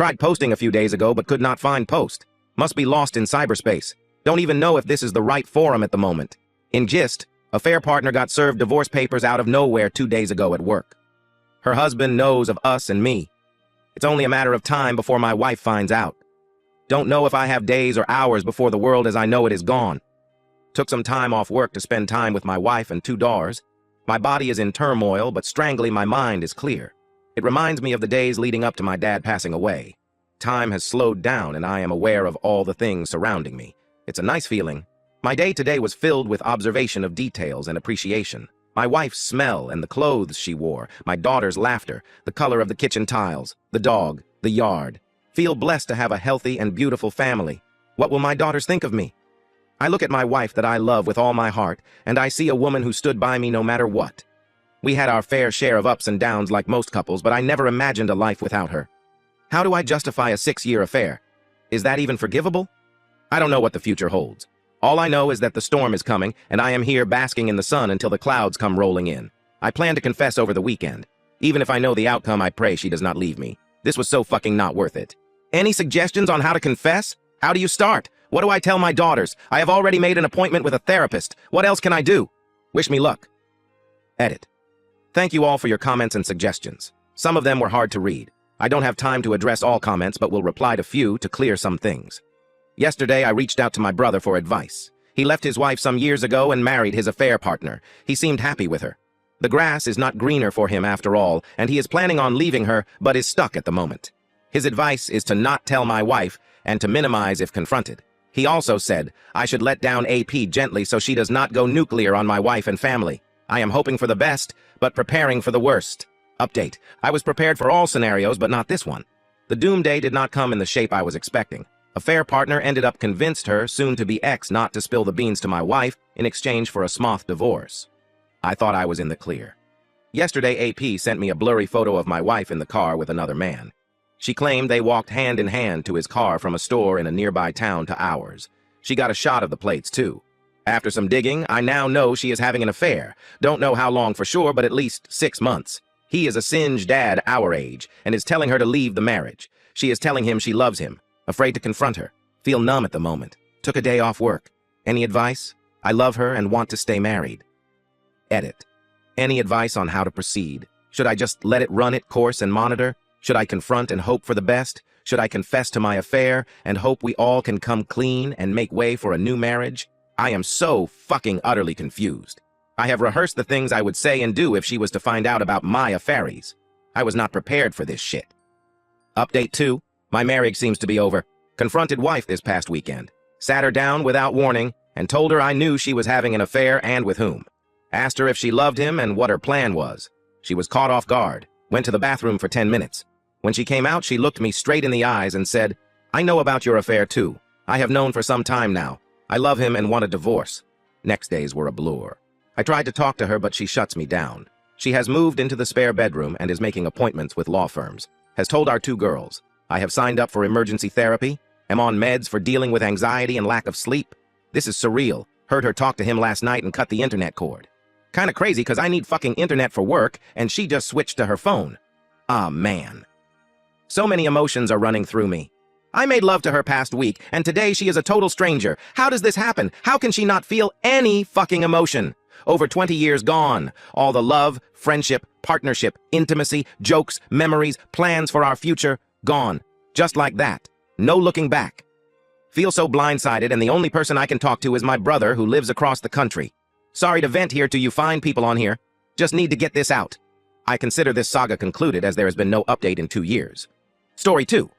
Tried posting a few days ago but could not find post. Must be lost in cyberspace. Don't even know if this is the right forum at the moment. In gist, affair partner got served divorce papers out of nowhere 2 days ago at work. Her husband knows of us and me. It's only a matter of time before my wife finds out. Don't know if I have days or hours before the world as I know it is gone. Took some time off work to spend time with my wife and 2 daughters. My body is in turmoil, but strangely my mind is clear. It reminds me of the days leading up to my dad passing away. Time has slowed down and I am aware of all the things surrounding me. It's a nice feeling. My day today was filled with observation of details and appreciation. My wife's smell and the clothes she wore, my daughter's laughter, the color of the kitchen tiles, the dog, the yard. Feel blessed to have a healthy and beautiful family. What will my daughters think of me? I look at my wife that I love with all my heart, and I see a woman who stood by me no matter what. We had our fair share of ups and downs like most couples, but I never imagined a life without her. How do I justify a 6-year affair? Is that even forgivable? I don't know what the future holds. All I know is that the storm is coming, and I am here basking in the sun until the clouds come rolling in. I plan to confess over the weekend. Even if I know the outcome, I pray she does not leave me. This was so fucking not worth it. Any suggestions on how to confess? How do you start? What do I tell my daughters? I have already made an appointment with a therapist. What else can I do? Wish me luck. Edit. Thank you all for your comments and suggestions. Some of them were hard to read. I don't have time to address all comments, but will reply to few to clear some things. Yesterday, I reached out to my brother for advice. He left his wife some years ago and married his affair partner. He seemed happy with her. The grass is not greener for him after all, and he is planning on leaving her, but is stuck at the moment. His advice is to not tell my wife and to minimize if confronted. He also said I should let down AP gently so she does not go nuclear on my wife and family. I am hoping for the best, but preparing for the worst. Update. I was prepared for all scenarios, but not this one. The doomsday did not come in the shape I was expecting. Affair partner ended up convinced her soon-to-be ex not to spill the beans to my wife in exchange for a smooth divorce. I thought I was in the clear. Yesterday, AP sent me a blurry photo of my wife in the car with another man. She claimed they walked hand in hand to his car from a store in a nearby town to ours. She got a shot of the plates, too. After some digging, I now know she is having an affair. Don't know how long for sure, but at least 6 months. He is a singed dad our age and is telling her to leave the marriage. She is telling him she loves him. Afraid to confront her. Feel numb at the moment. Took a day off work. Any advice? I love her and want to stay married. Edit. Any advice on how to proceed? Should I just let it run its course and monitor? Should I confront and hope for the best? Should I confess to my affair and hope we all can come clean and make way for a new marriage? I am so fucking utterly confused. I have rehearsed the things I would say and do if she was to find out about my affairs. I was not prepared for this shit. Update 2. My marriage seems to be over. Confronted wife this past weekend. Sat her down without warning and told her I knew she was having an affair and with whom. Asked her if she loved him and what her plan was. She was caught off guard. Went to the bathroom for 10 minutes. When she came out, she looked me straight in the eyes and said, I know about your affair too. I have known for some time now. I love him and want a divorce. Next days were a blur. I tried to talk to her, but she shuts me down. She has moved into the spare bedroom and is making appointments with law firms. Has told our 2 girls. I have signed up for emergency therapy. Am on meds for dealing with anxiety and lack of sleep. This is surreal. Heard her talk to him last night and cut the internet cord. Kinda crazy because I need fucking internet for work and she just switched to her phone. Ah, man. So many emotions are running through me. I made love to her past week, and today she is a total stranger. How does this happen? How can she not feel any fucking emotion? Over 20 years gone. All the love, friendship, partnership, intimacy, jokes, memories, plans for our future, gone. Just like that. No looking back. Feel so blindsided, and the only person I can talk to is my brother who lives across the country. Sorry to vent here to you fine people on here. Just need to get this out. I consider this saga concluded as there has been no update in 2 years. Story 2.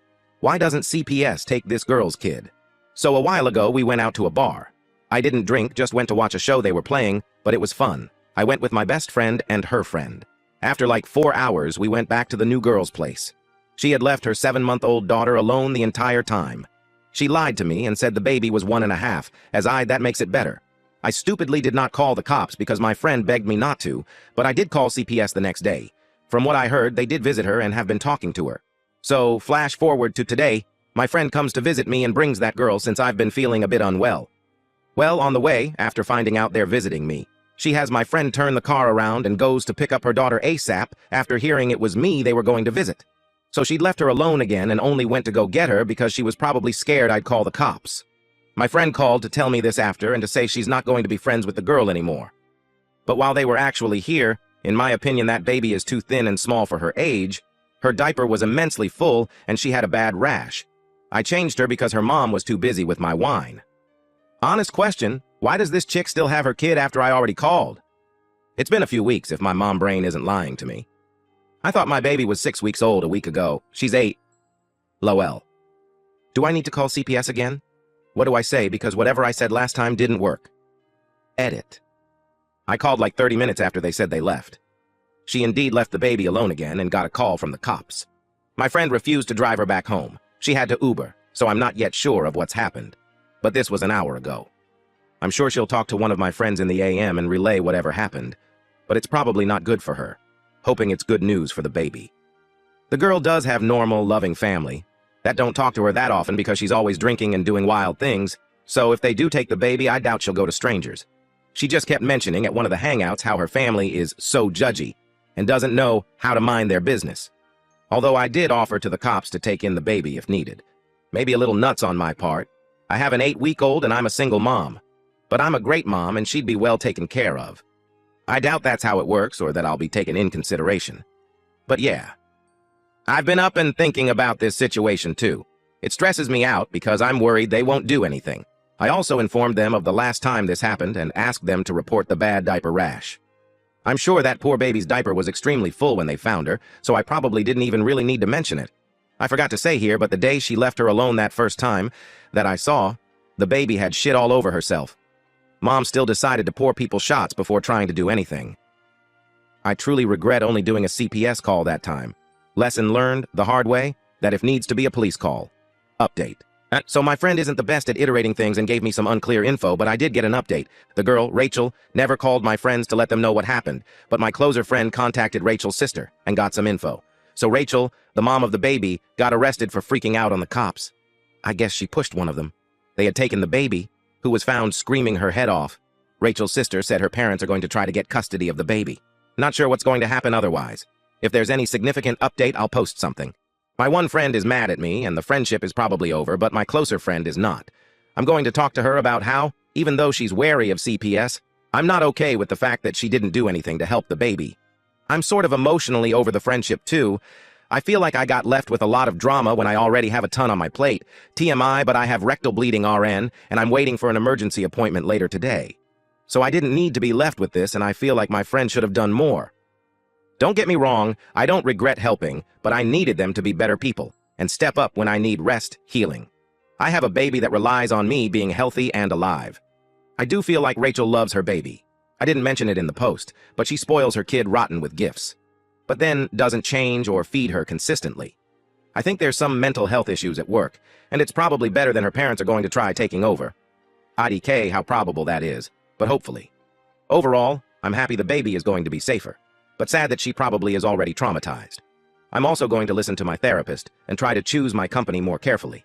Why doesn't CPS take this girl's kid? So a while ago, we went out to a bar. I didn't drink, just went to watch a show they were playing, but it was fun. I went with my best friend and her friend. After like 4 hours, we went back to the new girl's place. She had left her 7-month-old daughter alone the entire time. She lied to me and said the baby was 1.5, as that makes it better. I stupidly did not call the cops because my friend begged me not to, but I did call CPS the next day. From what I heard, they did visit her and have been talking to her. So, flash forward to today, my friend comes to visit me and brings that girl since I've been feeling a bit unwell. Well, on the way, after finding out they're visiting me, she has my friend turn the car around and goes to pick up her daughter ASAP after hearing it was me they were going to visit. So she'd left her alone again and only went to go get her because she was probably scared I'd call the cops. My friend called to tell me this after and to say she's not going to be friends with the girl anymore. But while they were actually here, in my opinion that baby is too thin and small for her age. Her diaper was immensely full and she had a bad rash. I changed her because her mom was too busy with my wine. Honest question, why does this chick still have her kid after I already called? It's been a few weeks if my mom brain isn't lying to me. I thought my baby was 6 weeks old a week ago. She's 8. Lowell. Do I need to call CPS again? What do I say because whatever I said last time didn't work? Edit. I called like 30 minutes after they said they left. She indeed left the baby alone again and got a call from the cops. My friend refused to drive her back home. She had to Uber, so I'm not yet sure of what's happened. But this was an hour ago. I'm sure she'll talk to one of my friends in the AM and relay whatever happened, but it's probably not good for her. Hoping it's good news for the baby. The girl does have normal, loving family that don't talk to her that often because she's always drinking and doing wild things, so if they do take the baby, I doubt she'll go to strangers. She just kept mentioning at one of the hangouts how her family is so judgy and doesn't know how to mind their business. Although I did offer to the cops to take in the baby if needed. Maybe a little nuts on my part. I have an 8-week-old and I'm a single mom. But I'm a great mom and she'd be well taken care of. I doubt that's how it works or that I'll be taken in consideration. But yeah. I've been up and thinking about this situation too. It stresses me out because I'm worried they won't do anything. I also informed them of the last time this happened and asked them to report the bad diaper rash. I'm sure that poor baby's diaper was extremely full when they found her, so I probably didn't even really need to mention it. I forgot to say here, but the day she left her alone that first time that I saw, the baby had shit all over herself. Mom still decided to pour people shots before trying to do anything. I truly regret only doing a CPS call that time. Lesson learned, the hard way, that if needs to be a police call. Update. So my friend isn't the best at iterating things and gave me some unclear info, but I did get an update. The girl, Rachel, never called my friends to let them know what happened, but my closer friend contacted Rachel's sister and got some info. So Rachel, the mom of the baby, got arrested for freaking out on the cops. I guess she pushed one of them. They had taken the baby, who was found screaming her head off. Rachel's sister said her parents are going to try to get custody of the baby. Not sure what's going to happen otherwise. If there's any significant update, I'll post something. My one friend is mad at me, and the friendship is probably over, but my closer friend is not. I'm going to talk to her about how, even though she's wary of CPS, I'm not okay with the fact that she didn't do anything to help the baby. I'm sort of emotionally over the friendship too. I feel like I got left with a lot of drama when I already have a ton on my plate. TMI, but I have rectal bleeding RN, and I'm waiting for an emergency appointment later today. So I didn't need to be left with this, and I feel like my friend should have done more. Don't get me wrong, I don't regret helping, but I needed them to be better people and step up when I need rest, healing. I have a baby that relies on me being healthy and alive. I do feel like Rachel loves her baby. I didn't mention it in the post, but she spoils her kid rotten with gifts. But then doesn't change or feed her consistently. I think there's some mental health issues at work, and it's probably better than her parents are going to try taking over. IDK how probable that is, but hopefully. Overall, I'm happy the baby is going to be safer, but sad that she probably is already traumatized. I'm also going to listen to my therapist and try to choose my company more carefully.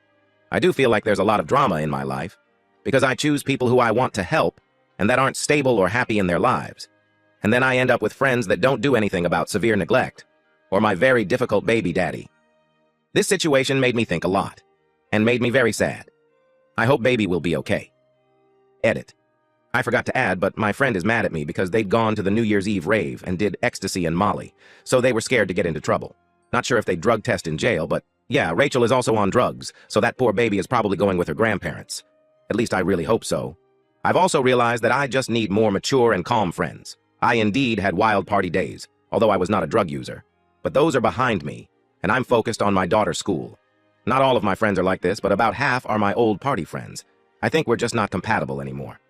I do feel like there's a lot of drama in my life, because I choose people who I want to help and that aren't stable or happy in their lives. And then I end up with friends that don't do anything about severe neglect, or my very difficult baby daddy. This situation made me think a lot, and made me very sad. I hope baby will be okay. Edit. I forgot to add, but my friend is mad at me because they'd gone to the New Year's Eve rave and did ecstasy and Molly, so they were scared to get into trouble. Not sure if they drug test in jail, but yeah, Rachel is also on drugs, so that poor baby is probably going with her grandparents. At least I really hope so. I've also realized that I just need more mature and calm friends. I indeed had wild party days, although I was not a drug user. But those are behind me, and I'm focused on my daughter's school. Not all of my friends are like this, but about half are my old party friends. I think we're just not compatible anymore.